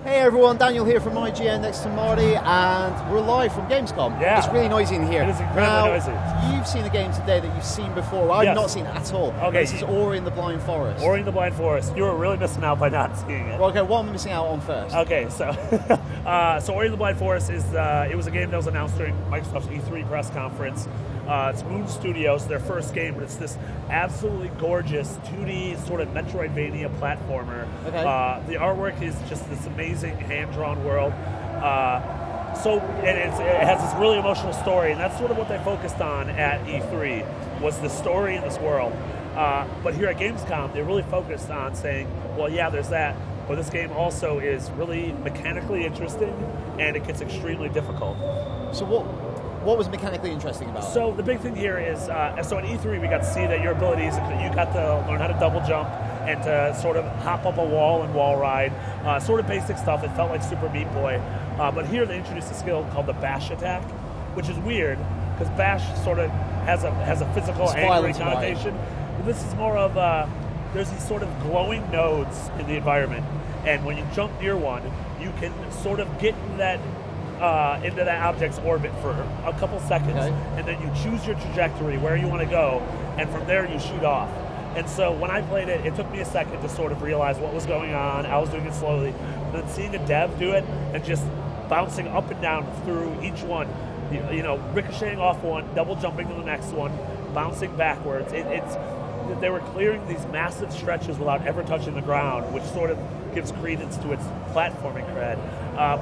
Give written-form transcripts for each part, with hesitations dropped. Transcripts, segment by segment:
Hey everyone, Daniel here from IGN next to Marty, and we're live from Gamescom. Yeah. It's really noisy in here. It is incredibly noisy. You've seen a game today that you've seen before. I've not seen it at all. Okay. This is Ori and the Blind Forest. Ori and the Blind Forest. You were really missing out by not seeing it. Well, okay, what am I missing out on first? Okay, so so Ori and the Blind Forest is it was a game that was announced during Microsoft's E3 press conference. It's Moon Studios, their first game, but it's this absolutely gorgeous 2D sort of Metroidvania platformer. Okay. The artwork is just this amazing hand-drawn world. It has this really emotional story, and that's sort of what they focused on at E3, was the story in this world. But here at Gamescom, they really focused on saying, well, yeah, there's that, but this game also is really mechanically interesting, and it gets extremely difficult. So what was mechanically interesting about it? So the big thing here is, so at E3 we got to see that your abilities, you got to learn how to double jump and to sort of hop up a wall and wall ride, sort of basic stuff. It felt like Super Meat Boy. But here they introduced a skill called the bash attack, which is weird because bash sort of has a physical angry connotation. This is more of there's these sort of glowing nodes in the environment, and when you jump near one, you can sort of get into that object's orbit for a couple seconds, and then you choose your trajectory, where you want to go, and from there you shoot off. And so when I played it, it took me a second to sort of realize what was going on. I was doing it slowly. But then seeing a dev do it and just bouncing up and down through each one, you know, ricocheting off one, double jumping to the next one, bouncing backwards. They were clearing these massive stretches without ever touching the ground, which sort of gives credence to its platforming cred.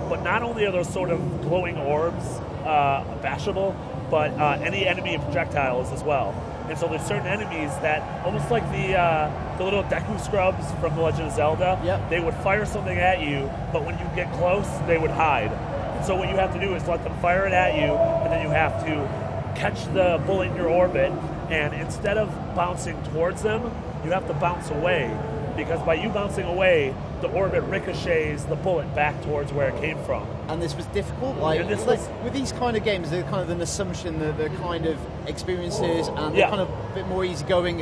But not only are those sort of glowing orbs bashable, but any enemy projectiles as well. And so there's certain enemies that, almost like the little Deku scrubs from The Legend of Zelda, they would fire something at you, but when you get close, they would hide. And so what you have to do is let them fire it at you, and then you have to catch the bullet in your orbit, and instead of bouncing towards them, you have to bounce away, because by you bouncing away, the orbit ricochets the bullet back towards where it came from. And this was difficult? With these kind of games, they're kind of an assumption that they're kind of experiences, and they're kind of a bit more easygoing,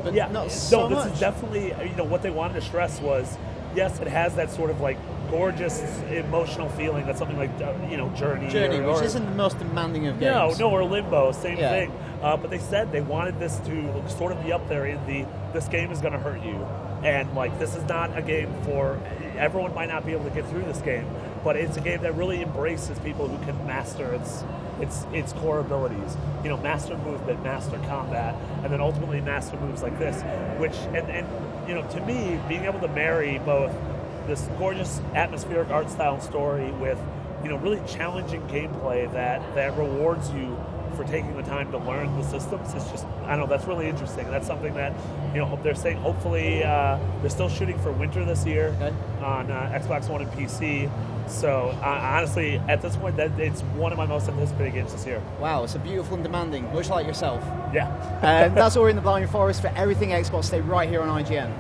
but not so much. This is definitely, what they wanted to stress was, yes, it has that sort of like gorgeous emotional feeling that's something like Journey, which isn't the most demanding of games. No, or Limbo, same thing. But they said they wanted this to sort of be up there in this game is going to hurt you, and like this is not a game for everyone. Might not be able to get through this game, but it's a game that really embraces people who can master its core abilities. Master movement, master combat, and then ultimately master moves like this. Which and to me, being able to marry both this gorgeous atmospheric art style story with really challenging gameplay that rewards you for taking the time to learn the systems is just, that's really interesting. That's something that they're saying hopefully they're still shooting for winter this year on Xbox One and PC. So honestly, at this point, it's one of my most anticipated games this year. Wow, it's a beautiful and demanding, much like yourself. Yeah. That's Ori and the Blind Forest. For everything Xbox, stay right here on IGN.